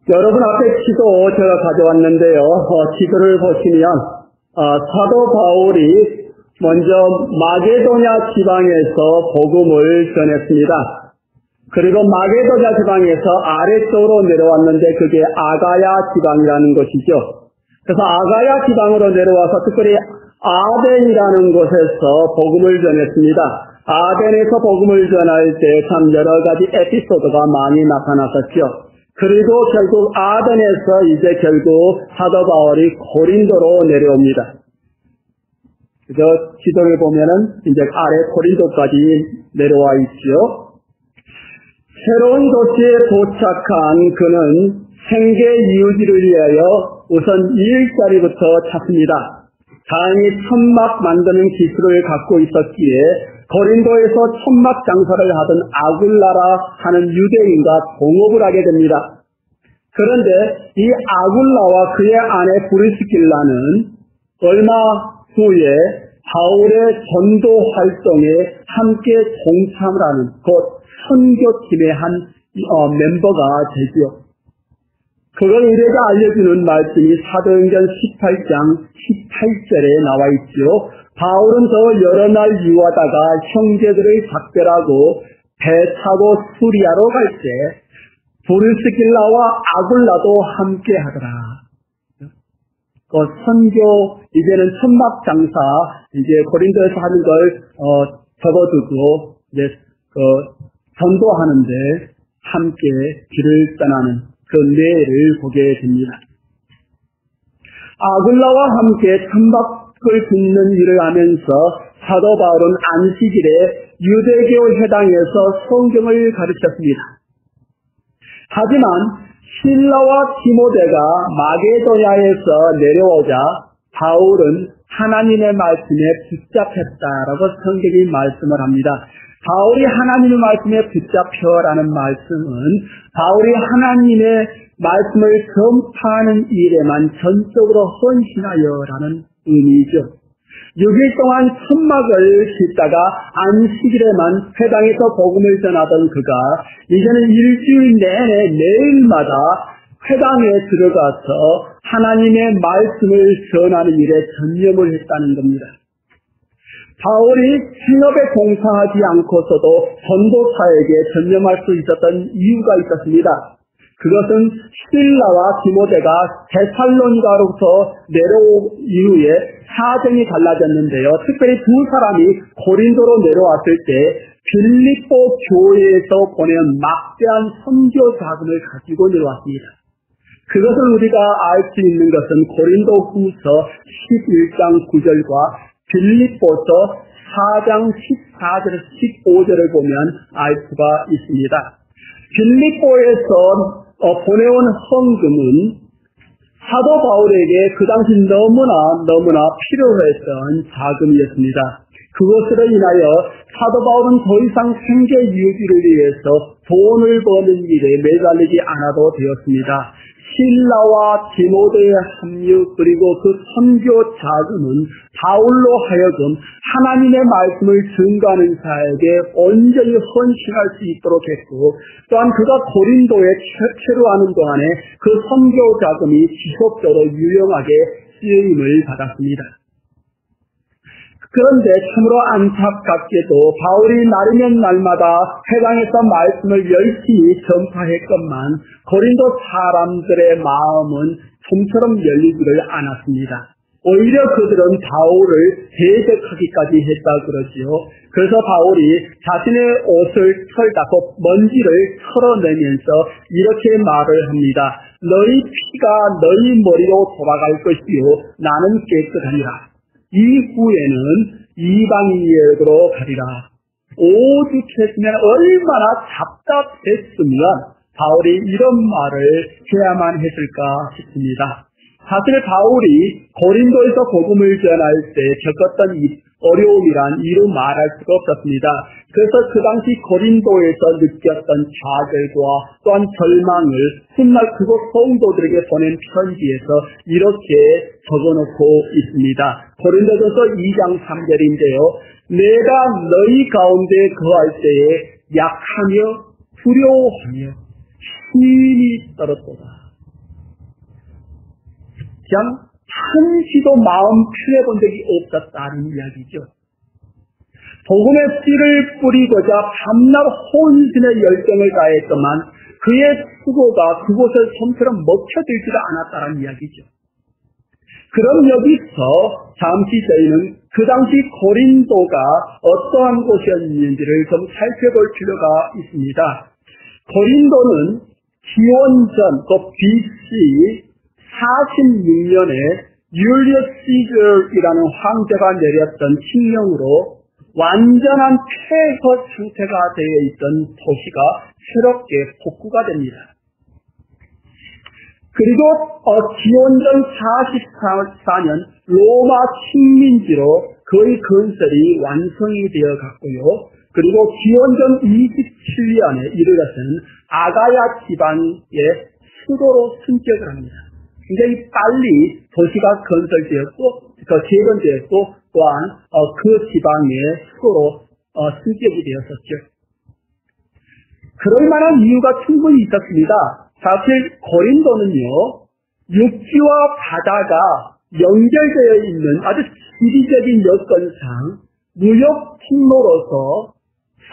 여러분 앞에 지도 제가 가져왔는데요. 지도를 보시면 사도 바울이 먼저 마게도냐 지방에서 복음을 전했습니다. 그리고 마게도냐 지방에서 아래쪽으로 내려왔는데 그게 아가야 지방이라는 것이죠. 그래서 아가야 지방으로 내려와서 특별히 아덴이라는 곳에서 복음을 전했습니다. 아덴에서 복음을 전할 때 참 여러 가지 에피소드가 많이 나타났었죠. 그리고 결국 아덴에서 이제 결국 사도 바울이 고린도로 내려옵니다. 그저 지도를 보면은 이제 아래 고린도까지 내려와 있지요. 새로운 도시에 도착한 그는 생계 유지를 위하여 우선 일자리부터 찾습니다. 다행히 천막 만드는 기술을 갖고 있었기에 고린도에서 천막 장사를 하던 아굴라라 하는 유대인과 동업을 하게 됩니다. 그런데 이 아굴라와 그의 아내 브리스길라는 얼마 후에 바울의 전도 활동에 함께 동참을 하는 곧 선교팀의 한 멤버가 되지요. 그걸 우리에게 알려주는 말씀이 사도행전 18장 18절에 나와 있지요. 바울은 저 여러 날 유하다가 형제들을 작별하고 배 타고 수리아로 갈 때 브리스길라와 아굴라도 함께 하더라. 그 선교, 이제는 천막 장사, 이제 고린도에서 하는 걸 접어두고 이제 전도하는데 함께 길을 떠나는 그 내를 보게 됩니다. 아굴라와 함께 천막을 빚는 일을 하면서 사도 바울은 안식일에 유대교 회당에서 성경을 가르쳤습니다. 하지만 실라와 디모데가 마게도냐에서 내려오자 바울은 하나님의 말씀에 붙잡혔다라고 성경이 말씀을 합니다. 바울이 하나님의 말씀에 붙잡혀라는 말씀은 바울이 하나님의 말씀을 전파하는 일에만 전적으로 헌신하여라는 의미죠. 6일 동안 천막을 싣다가 안식일에만 회당에서 복음을 전하던 그가 이제는 일주일 내내 매일마다 회당에 들어가서 하나님의 말씀을 전하는 일에 전념을 했다는 겁니다. 바울이 신업에 봉사하지 않고서도 전도사에게 전념할 수 있었던 이유가 있었습니다. 그것은 실라와 디모데가 데살로니가로부터 내려온 이후에 사정이 달라졌는데요. 특별히 두 사람이 고린도로 내려왔을 때 빌립보 교회에서 보낸 막대한 선교 자금을 가지고 내려왔습니다. 그것을 우리가 알 수 있는 것은 고린도후서 11장 9절과 빌립보서 4장 14절에서 15절을 보면 알 수가 있습니다. 빌립보에서 보내온 헌금은 사도 바울에게 그 당시 너무나 필요했던 자금이었습니다. 그것으로 인하여 사도 바울은 더 이상 생계 유지를 위해서 돈을 버는 일에 매달리지 않아도 되었습니다. 실라와 디모데의 합류 그리고 그 선교 자금은 바울로 하여금 하나님의 말씀을 증거하는 자에게 온전히 헌신할 수 있도록 했고 또한 그가 고린도에 체류하는 동안에 그 선교 자금이 지속적으로 유용하게 쓰임을 받았습니다. 그런데 참으로 안타깝게도 바울이 날이면 날마다 회당에서 말씀을 열심히 전파했건만 고린도 사람들의 마음은 좀처럼 열리지를 않았습니다. 오히려 그들은 바울을 대적하기까지 했다 그러지요. 그래서 바울이 자신의 옷을 털다고 먼지를 털어내면서 이렇게 말을 합니다. 너희 피가 너희 머리로 돌아갈 것이요 나는 깨끗하니라. 이후에는 이방인에게로 가리라. 오죽했으면 얼마나 답답했으면 바울이 이런 말을 해야만 했을까 싶습니다. 사실 바울이 고린도에서 복음을 전할 때 겪었던 어려움이란 이루 말할 수가 없었습니다. 그래서 그 당시 고린도에서 느꼈던 좌절과 또한 절망을 훗날 그곳 성도들에게 보낸 편지에서 이렇게 적어놓고 있습니다. 고린도전서 2장 3절인데요. 내가 너희 가운데 거할 때에 약하며 두려워하며 힘이 떨었도다. 그냥 한시도 마음 편해본 적이 없었다는 이야기죠. 복음의 씨를 뿌리고자 밤낮 혼신의 열정을 다했더만 그의 수고가 그곳을 좀처럼 먹혀들지도 않았다는 이야기죠. 그럼 여기서 잠시 저희는 그 당시 고린도가 어떠한 곳이었는지를 좀 살펴볼 필요가 있습니다. 고린도는 기원전 BC 46년에 율리어스 시저이라는 황제가 내렸던 칙령으로 완전한 폐허 상태가 되어 있던 도시가 새롭게 복구가 됩니다. 그리고 기원전 44년 로마 식민지로 거의 건설이 완성이 되어 갔고요. 그리고 기원전 27년에 이르러서는 아가야 지방의 수도로 승격을 합니다. 굉장히 빨리 도시가 건설되었고, 재건되었고, 또한 그 지방의 수도로 승격이 되었었죠. 그럴 만한 이유가 충분히 있었습니다. 사실 고린도는요, 육지와 바다가 연결되어 있는 아주 지리적인 여건상 무역 통로로서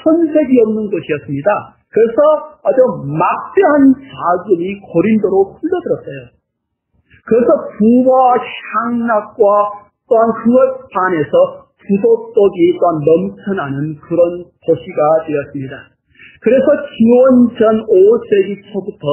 손색이 없는 곳이었습니다. 그래서 아주 막대한 자금이 고린도로 흘러들었어요. 그래서 부와 향락과 또한 그것 반해서 부도덕이 또한 넘쳐나는 그런 도시가 되었습니다. 그래서 기원전 5세기 초부터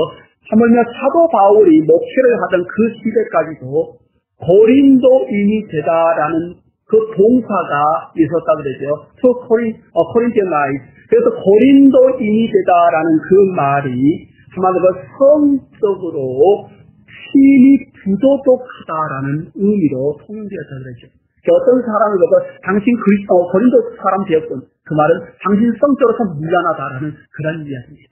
하물며 사도 바울이 목회를 하던 그 시대까지도 고린도인이 되다라는 그 동사가 있었다고 그러죠. 코린티아나이즈. 그래서 고린도인이 되다라는 그 말이 한마디로 성적으로 신이 부도덕하다라는 의미로 통용되었다고 그러죠. 어떤 사람을 보고 당신 고린도 사람 되었군. 그 말은 당신 성적으로서 미안하다라는 그런 이야기입니다.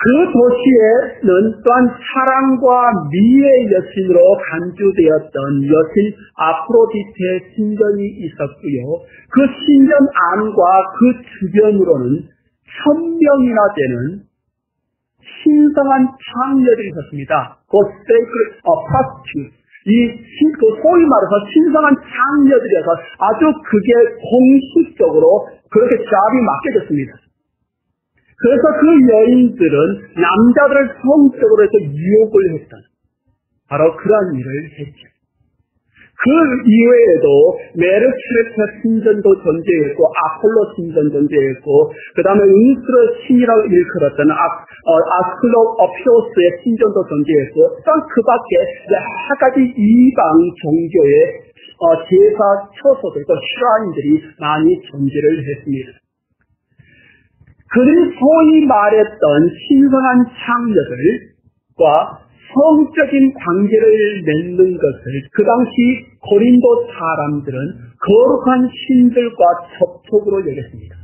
그 도시에는 또한 사랑과 미의 여신으로 간주되었던 여신 아프로디테의 신전이 있었고요. 그 신전 안과 그 주변으로는 1000명이나 되는 신성한 창녀들이 있었습니다. 그 sacred prostitutes. 소위 말해서 신성한 창녀들이어서 아주 그게 공식적으로 그렇게 잡이 맡겨졌습니다. 그래서 그 여인들은 남자들을 성적으로 해서 유혹을 했던 바로 그런 일을 했죠. 그 이외에도 메르큐레타 신전도 존재했고 아폴로 신전 존재했고 그 다음에 은스러 신이라고 일컬었던 아스클로피오스의 신전도 존재했고 또한 그 밖에 여러 가지 이방 종교의 제사 처소들과 슈라인들이 많이 존재를 했습니다. 그들이 소위 말했던 신성한 창녀들과 성적인 관계를 맺는 것을 그 당시 고린도 사람들은 거룩한 신들과 접촉으로 여겼습니다.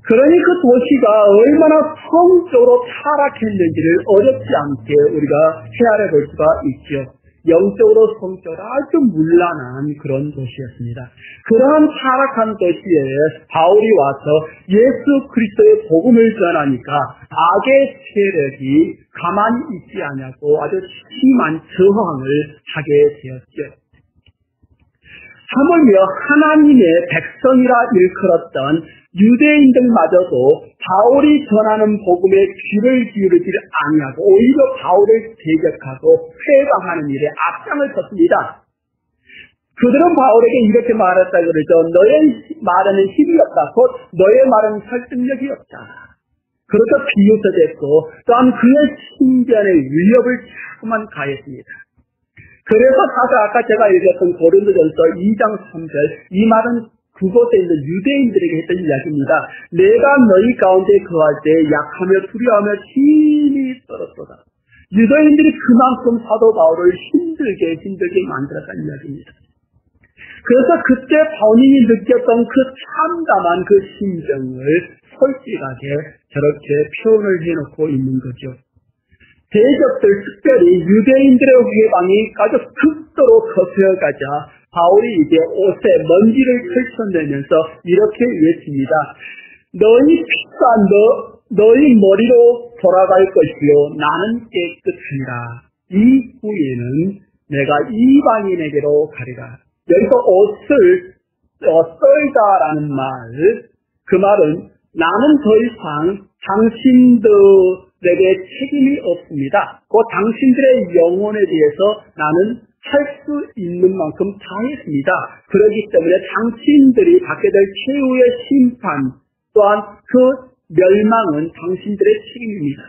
그러니 그 도시가 얼마나 성적으로 타락했는지를 어렵지 않게 우리가 헤아려 볼 수가 있죠. 영적으로 성적으로 아주 문란한 그런 도시였습니다. 그러한 타락한 도시에 바울이 와서 예수 그리스도의 복음을 전하니까 악의 세력이 가만히 있지 않았고 아주 심한 저항을 하게 되었죠. 하물며 하나님의 백성이라 일컬었던 유대인들마저도 바울이 전하는 복음에 귀를 기울이지 아니하고 오히려 바울을 대적하고 회방하는 일에 앞장을 섰습니다. 그들은 바울에게 이렇게 말했다 그러죠. 너의 말에는 힘이 없다. 곧 너의 말은 설득력이 없다. 그렇게 비웃어댔고 또한 그의 신변의 위협을 자꾸만 가했습니다. 그래서 사실 아까 제가 읽었던 고린도전서 2장 3절 이 말은 그곳에 있는 유대인들에게 했던 이야기입니다. 내가 너희 가운데 거할 때 약하며 두려워하며 힘이 떨었도다. 유대인들이 그만큼 사도 바울을 힘들게 만들었다는 이야기입니다. 그래서 그때 본인이 느꼈던 그 참담한 그 심정을 솔직하게 저렇게 표현을 해놓고 있는 거죠. 대적들, 특별히 유대인들의 회방이 아주 극도로 거세어가자 바울이 이제 옷에 먼지를 펼쳐내면서 이렇게 외칩니다. 너희 피가 너희 머리로 돌아갈 것이요 나는 깨끗하니라. 이후에는 내가 이방인에게로 가리라. 여기서 옷을 썰다라는 말, 그 말은 나는 더 이상 당신들에게 책임이 없습니다. 그 당신들의 영혼에 대해서 나는 할 수 있는 만큼 다 했습니다. 그렇기 때문에 당신들이 받게 될 최후의 심판 또한 그 멸망은 당신들의 책임입니다.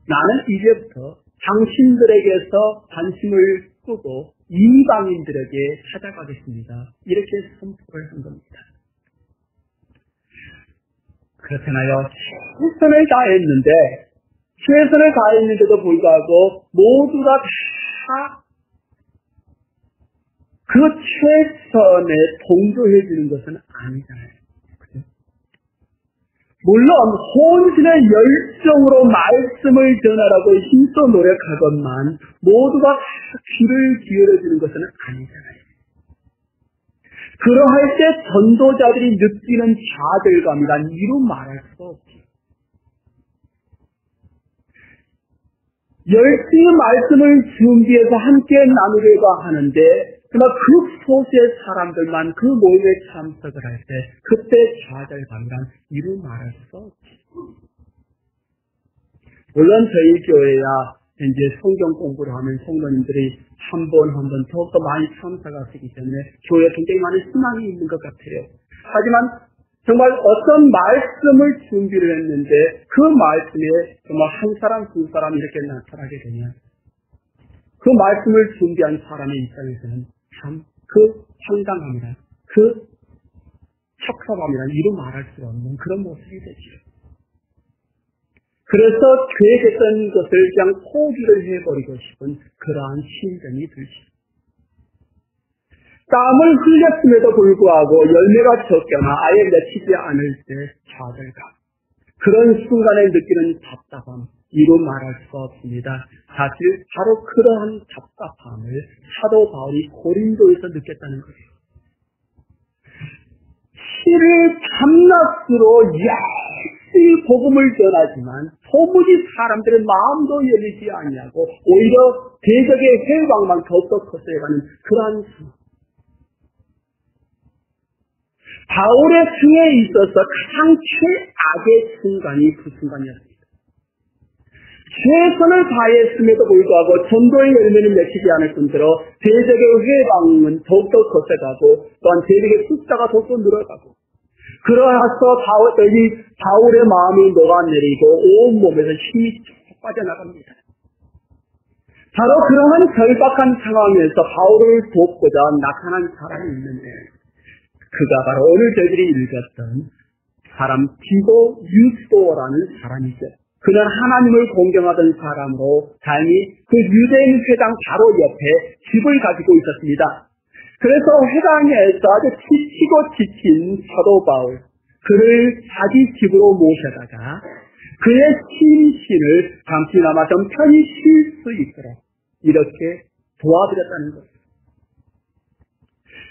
나는 이제부터 당신들에게서 관심을 끄고 이방인들에게 찾아가겠습니다. 이렇게 선포를 한 겁니다. 그렇잖아요. 최선을 다했는데도 불구하고 모두가 다 그 최선에 동조해 주는 것은 아니잖아요. 그죠? 물론 혼신의 열정으로 말씀을 전하라고 힘써 노력하건만 모두가 귀를 기울여 주는 것은 아니잖아요. 그러할 때 전도자들이 느끼는 좌절감이란 이루 말할 수가 없죠. 열심히 말씀을 준비해서 함께 나누려고 하는데 그러나 그 소수의 사람들만 그 모임에 참석을 할 때 그때 좌절감이란 이루 말할 수가 없죠. 물론 저희 교회야 이제 성경 공부를 하면 성도님들이 한 번 더욱더 많이 참석하시기 때문에 교회에 굉장히 많은 희망이 있는 것 같아요. 하지만 정말 어떤 말씀을 준비를 했는데 그 말씀에 정말 한 사람, 두 사람 이렇게 나타나게 되면 그 말씀을 준비한 사람의 입장에서는 참 그 황당함이란 그 척섭함이란 이루 말할 수 없는 그런 모습이 되죠. 그래서 계획했던 것을 그냥 포기를 해버리고 싶은 그러한 심정이 들죠. 땀을 흘렸음에도 불구하고 열매가 적거나 아예 맺히지 않을 때 좌절감, 그런 순간에 느끼는 답답함, 이루 말할 수가 없습니다. 사실 바로 그러한 답답함을 사도 바울이 고린도에서 느꼈다는 거예요. 실을 밤낮으로 열심히 복음을 전하지만 도무지 사람들의 마음도 열리지 아니하고 오히려 대적의 회방만 더욱더 커져가는 그러한 상황. 바울의 승에 있어서 가장 최악의 순간이 그 순간이었습니다. 최선을 다했음에도 불구하고 전도의 열매는 맺히지 않을 뿐더러 대적의 회방은 더욱더 거쳐가고 또한 대적의 숫자가 더욱더 늘어가고 그러하서 바울의 마음이 녹아내리고 온몸에서 힘이 쭉 빠져나갑니다. 바로 그러한 절박한 상황에서 바울을 돕고자 나타난 사람이 있는데 그가 바로 오늘 저희들이 읽었던 사람 디도 유스도라는 사람이죠. 그는 하나님을 공경하던 사람으로 다행히 그 유대인 회당 바로 옆에 집을 가지고 있었습니다. 그래서 회당에서 아주 지치고 지친 사도 바울, 그를 자기 집으로 모셔다가 그의 심신을 잠시나마 좀 편히 쉴 수 있도록 이렇게 도와드렸다는 것.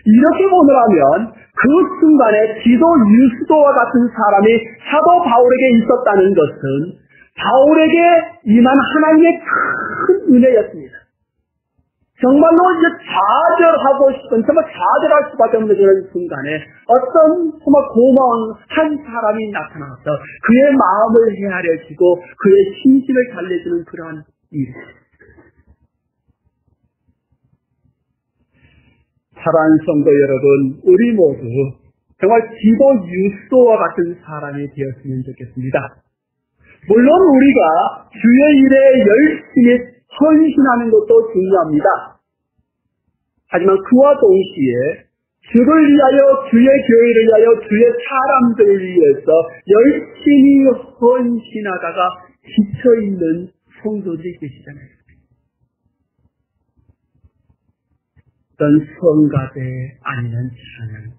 이렇게 보느라면 그 순간에 디도 유스도와 같은 사람이 사도 바울에게 있었다는 것은 바울에게 임한 하나님의 큰 은혜였습니다. 정말로 이제 좌절하고 싶은, 정말 좌절할 수밖에 없는 그런 순간에 어떤 정말 고마운 한 사람이 나타나서 그의 마음을 헤아려주고 그의 심신을 달래주는 그러한 일. 사랑하는 성도 여러분, 우리 모두 정말 디도 유스도와 같은 사람이 되었으면 좋겠습니다. 물론 우리가 주의 일에 열심히 헌신하는 것도 중요합니다. 하지만 그와 동시에 주를 위하여, 주의 교회를 위하여, 주의 사람들을 위해서 열심히 헌신하다가 지쳐있는 성도들이 계시잖아요. 어떤 성가대 아니면 찬양,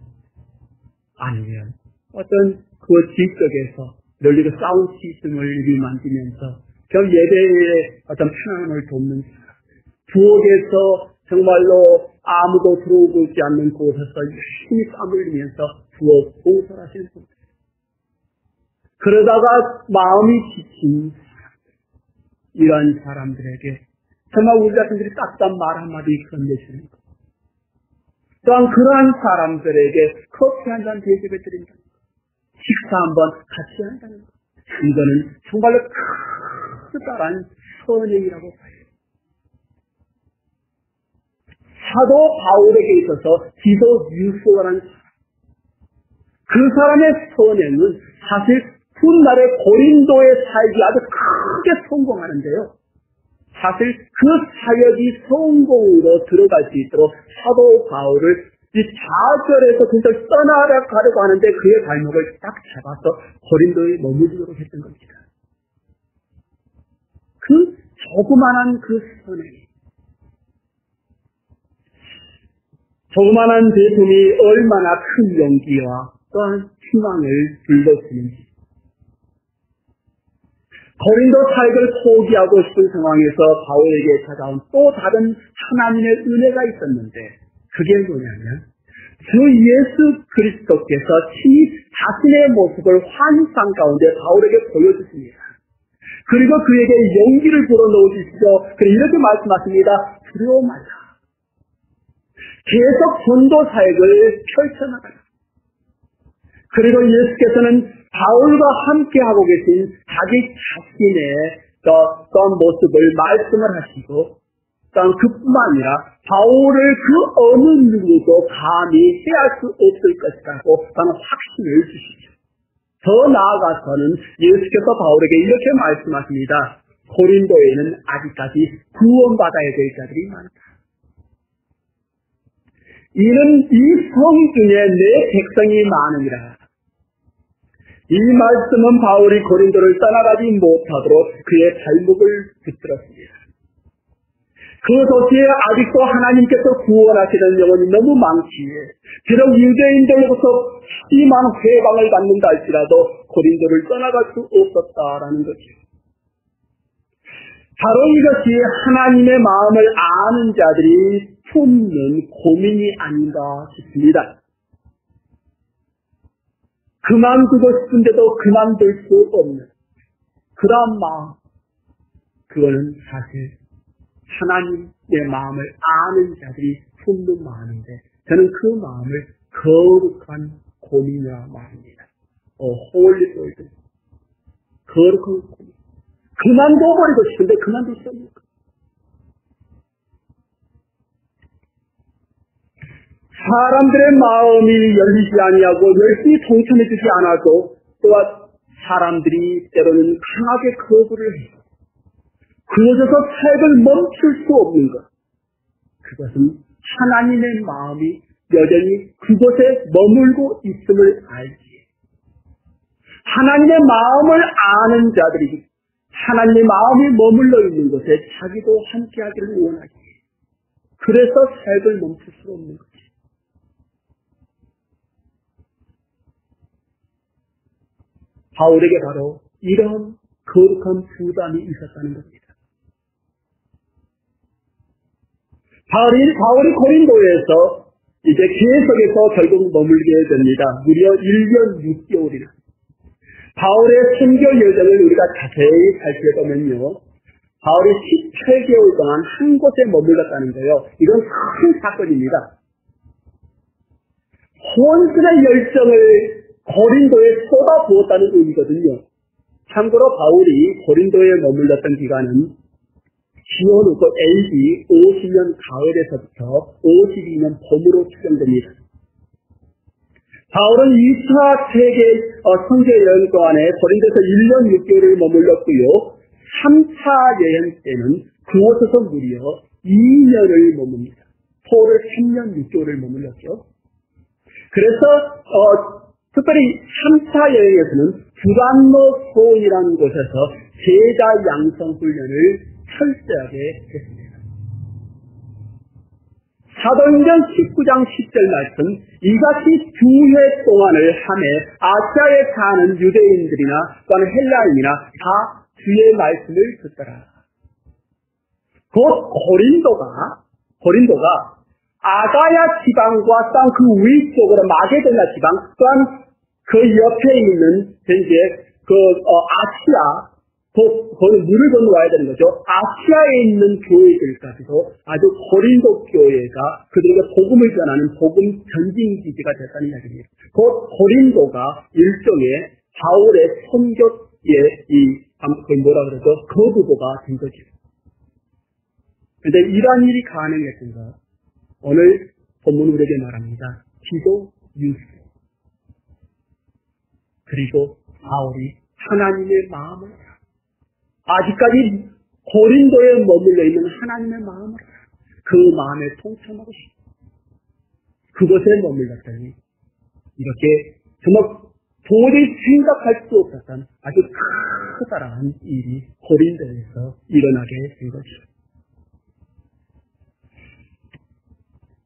아니면 어떤 그 지역에서 널리고 사운드 시스템을 만들면서 저 예배의 어떤 편안함을 돕는 사람, 부엌에서 정말로 아무도 들어오고 있지 않는 곳에서 열심히 땀을 흘리면서 부엌 봉사하시는 분들, 그러다가 마음이 지친 이런 사람들에게 정말 우리 자신들이 따뜻한 말 한마디 건네주는 것. 또한 그러한 사람들에게 커피 한 잔 대접해 드린다. 식사 한번 같이 한다는 것. 이거는 정말로 크다란 선행이라고 봐요. 사도 바울에게 있어서 디도 유스라는 사람. 그 사람의 선행은 사실 훗날의 고린도의 사역이 아주 크게 성공하는데요. 사실 그 사역이 성공으로 들어갈 수 있도록 사도 바울을 이 좌절에서 그것을 떠나가려고 하는데 그의 발목을 딱 잡아서 고린도에 머무르도록 했던 겁니다. 그 조그만한 그 선행이, 조그만한 제품이 얼마나 큰 용기와 또한 희망을 불러주는지. 고린도 사역을 포기하고 싶은 상황에서 바울에게 찾아온 또 다른 하나님의 은혜가 있었는데 그게 뭐냐면 주 예수 그리스도께서 친히 자신의 모습을 환상 가운데 바울에게 보여주십니다. 그리고 그에게 용기를 불어넣으시죠. 그리고 이렇게 말씀하십니다. 두려워 말라. 계속 전도 사역을 펼쳐나가라. 그리고 예수께서는 바울과 함께하고 계신 자기 자신의 그런 모습을 말씀을 하시고 또한 그뿐만 아니라 바울을 그 어느 누구도 감히 해할 수 없을 것이라고 저는 확신을 주시죠. 더 나아가서는 예수께서 바울에게 이렇게 말씀하십니다. 고린도에는 아직까지 구원받아야 될 자들이 많다. 이는 이 성중에 내 백성이 많으니라. 이 말씀은 바울이 고린도를 떠나가지 못하도록 그의 발목을 붙들었습니다. 그 도시에 아직도 하나님께서 구원하시는 영혼이 너무 많기에 비록 유대인들로부터 심한 회방을 받는다 할지라도 고린도를 떠나갈 수 없었다라는 것이죠. 바로 이것이 하나님의 마음을 아는 자들이 품는 고민이 아닌가 싶습니다. 그만두고 싶은데도 그만둘 수 없는 그런 마음, 그거는 사실 하나님의 마음을 아는 자들이 품는 마음인데 저는 그 마음을 거룩한 고민이라 말합니다. 홀리 골드, 거룩한 고민. 그만둬버리고 싶은데 그만둘 수 없는 것. 사람들의 마음이 열리지 아니하고 열심히 동참해주지 않아도 또한 사람들이 때로는 강하게 거부를 해요. 그곳에서 사역을 멈출 수 없는 것. 그것은 하나님의 마음이 여전히 그곳에 머물고 있음을 알지. 하나님의 마음을 아는 자들이 하나님의 마음이 머물러 있는 곳에 자기도 함께하기를 원하지. 그래서 사역을 멈출 수 없는 거지. 바울에게 바로 이런 거룩한 부담이 있었다는 겁니다. 바울이 고린도에서 이제 계속해서 결국 머물게 됩니다. 무려 1년 6개월이나. 바울의 선교 여정을 우리가 자세히 살펴보면요. 바울이 18개월 동안 한 곳에 머물렀다는 거예요. 이건 큰 사건입니다. 혼신의 열정을 고린도에 쏟아부었다는 의미거든요. 참고로 바울이 고린도에 머물렀던 기간은 기원후서 AD 50년 가을에서부터 52년 봄으로 추정됩니다. 바울은 2차 세계 선교 여행 동안에 고린도에서 1년 6개월을 머물렀고요. 3차 여행 때는 그곳에서 무려 2년을 머뭅니다. 토를 3년 6개월을 머물렀죠. 그래서 특별히 3차 여행에서는 두란노소이라는 곳에서 제자 양성 훈련을 철저하게 했습니다. 사도행전 19장 10절 말씀, 이같이 주회 동안을 하매 아시아에 사는 유대인들이나 또는 헬라인이나 다 주의 말씀을 듣더라. 곧 고린도가 아가야 지방과 또한 그 위쪽으로 마게도나 지방, 또한 그 옆에 있는 현재 아시아, 거기는 물을 건너와야 되는 거죠. 아시아에 있는 교회들까지도 아주 고린도 교회가 그들에게 복음을 전하는 복음 전진기지가 됐다는 이야기입니다. 곧 고린도가 일종의 바울의 선교의 거두고가 된 거죠. 그런데 이러한 일이 가능했던가 오늘 본문 우리에게 말합니다. 기도, 유수 그리고 바울이 하나님의 마음을 아직까지 고린도에 머물러 있는 하나님의 마음을 그 마음에 통참하고 싶다. 그곳에 머물렀더니 이렇게 정말 도저히 생각할 수 없었던 아주 커다란 일이 고린도에서 일어나게 된 것이죠.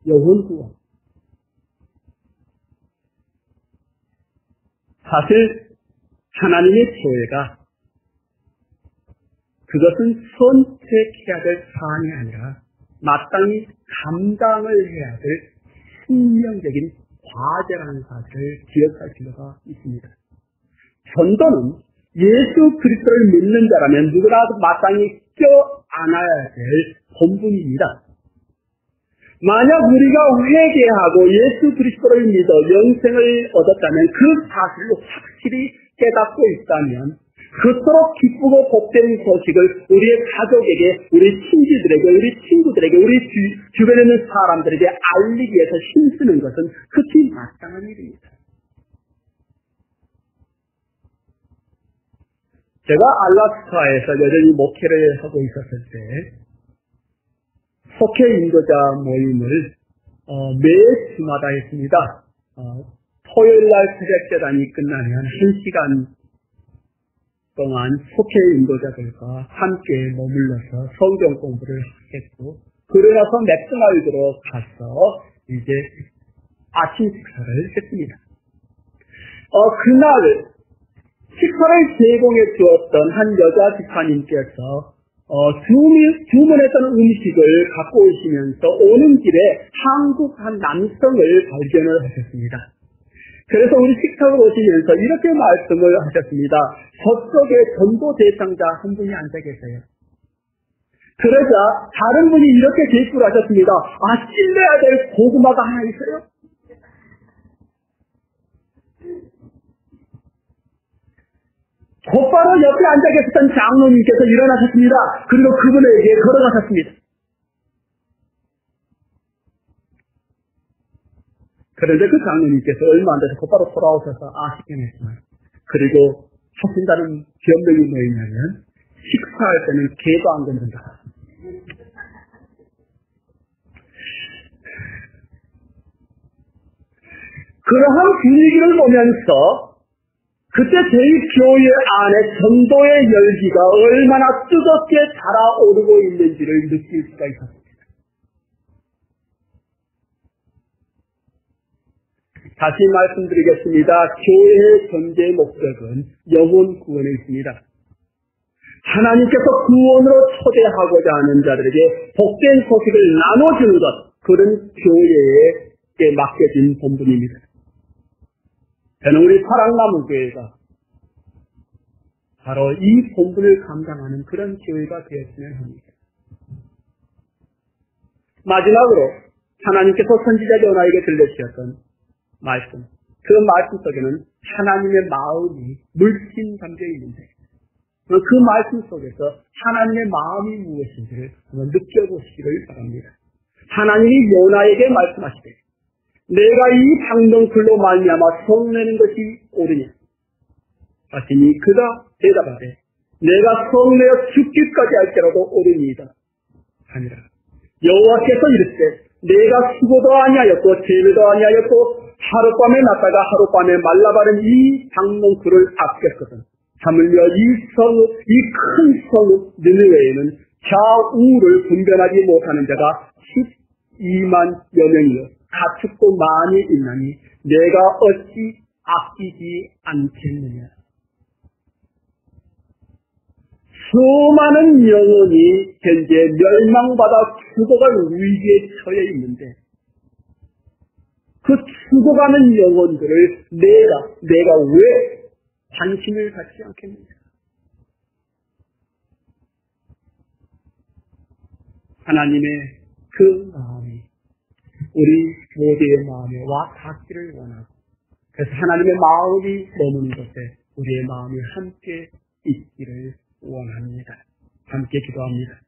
영혼 구원. 사실 하나님의 교회가 그것은 선택해야 될 사안이 아니라 마땅히 감당을 해야 될 숙명적인 과제라는 사실을 기억할 필요가 있습니다. 전도는 예수 그리스도를 믿는 자라면 누구나 마땅히 껴안아야 될 본분입니다. 만약 우리가 회개하고 예수 그리스도를 믿어 영생을 얻었다면 그 사실로 확실히 깨닫고 있다면 그토록 기쁘고 복된 소식을 우리의 가족에게, 우리 친지들에게, 우리 친구들에게, 우리 주변에 있는 사람들에게 알리기 위해서 힘쓰는 것은 극히 마땅한 일입니다. 제가 알라스카에서 여전히 목회를 하고 있었을 때 속회 인도자 모임을 매 주마다 했습니다. 토요일날 새벽재단이 끝나면 1시간 동안 속회 인도자들과 함께 머물러서 성경 공부를 했고, 그러고 나서 맥도날드로 가서 이제 아침 식사를 했습니다. 그날 식사를 제공해 주었던 한 여자 집사님께서 주문했던 음식을 갖고 오시면서 오는 길에 한국 한 남성을 발견을 하셨습니다. 그래서 우리 식탁을 오시면서 이렇게 말씀을 하셨습니다. 저쪽에 전도 대상자 한 분이 앉아 계세요. 그러자 다른 분이 이렇게 제시를 하셨습니다. 찔러야 될 고구마가 하나 있어요? 곧바로 옆에 앉아 계셨던 장로님께서 일어나셨습니다. 그리고 그분에게 걸어가셨습니다. 그런데 그 장로님께서 얼마 안 돼서 곧바로 돌아오셔서 시켜냈지만, 그리고 하신다는 변명이 뭐였냐면 식사할 때는 개도 안 건든다. 그러한 분위기를 보면서 그때 저희 교회 안에 전도의 열기가 얼마나 뜨겁게 달아오르고 있는지를 느낄 수가 있었습니다. 다시 말씀드리겠습니다. 교회의 전제의 목적은 영혼 구원에 있습니다. 하나님께서 구원으로 초대하고자 하는 자들에게 복된 소식을 나눠주는 것, 그런 교회에 맡겨진 본분입니다. 저는 우리 사랑나무교회가 바로 이 본분을 감당하는 그런 교회가 되었으면 합니다. 마지막으로 하나님께서 선지자 요나에게 들려주셨던 말씀, 그 말씀 속에는 하나님의 마음이 물씬 담겨 있는데 그 말씀 속에서 하나님의 마음이 무엇인지를 한번 느껴보시기를 바랍니다. 하나님이 요나에게 말씀하시되 내가 이 방명글로 말미암아 성내는 것이 옳으냐 하시니 그가 대답하되 내가 성내어 죽기까지 할지라도 옳으니이다 하니라. 여호와께서 이르시되 내가 수고도 아니하였고 재배도 아니하였고 하룻밤에 났다가 하룻밤에 말라버린 이 방명글을 아꼈거든. 하물며 이 큰 성 느느웨에는 좌우를 분별하지 못하는 자가 12만여 명이요 가축도 많이 있나니 내가 어찌 아끼지 않겠느냐. 수많은 영혼이 현재 멸망받아 죽어갈 위기에 처해 있는데 그 죽어가는 영혼들을 내가 왜 관심을 갖지 않겠는가? 하나님의 그 마음이 우리 모두의 마음에 와 닿기를 원하고, 그래서 하나님의 마음이 머무는 곳에 우리의 마음이 함께 있기를 원합니다. 함께 기도합니다.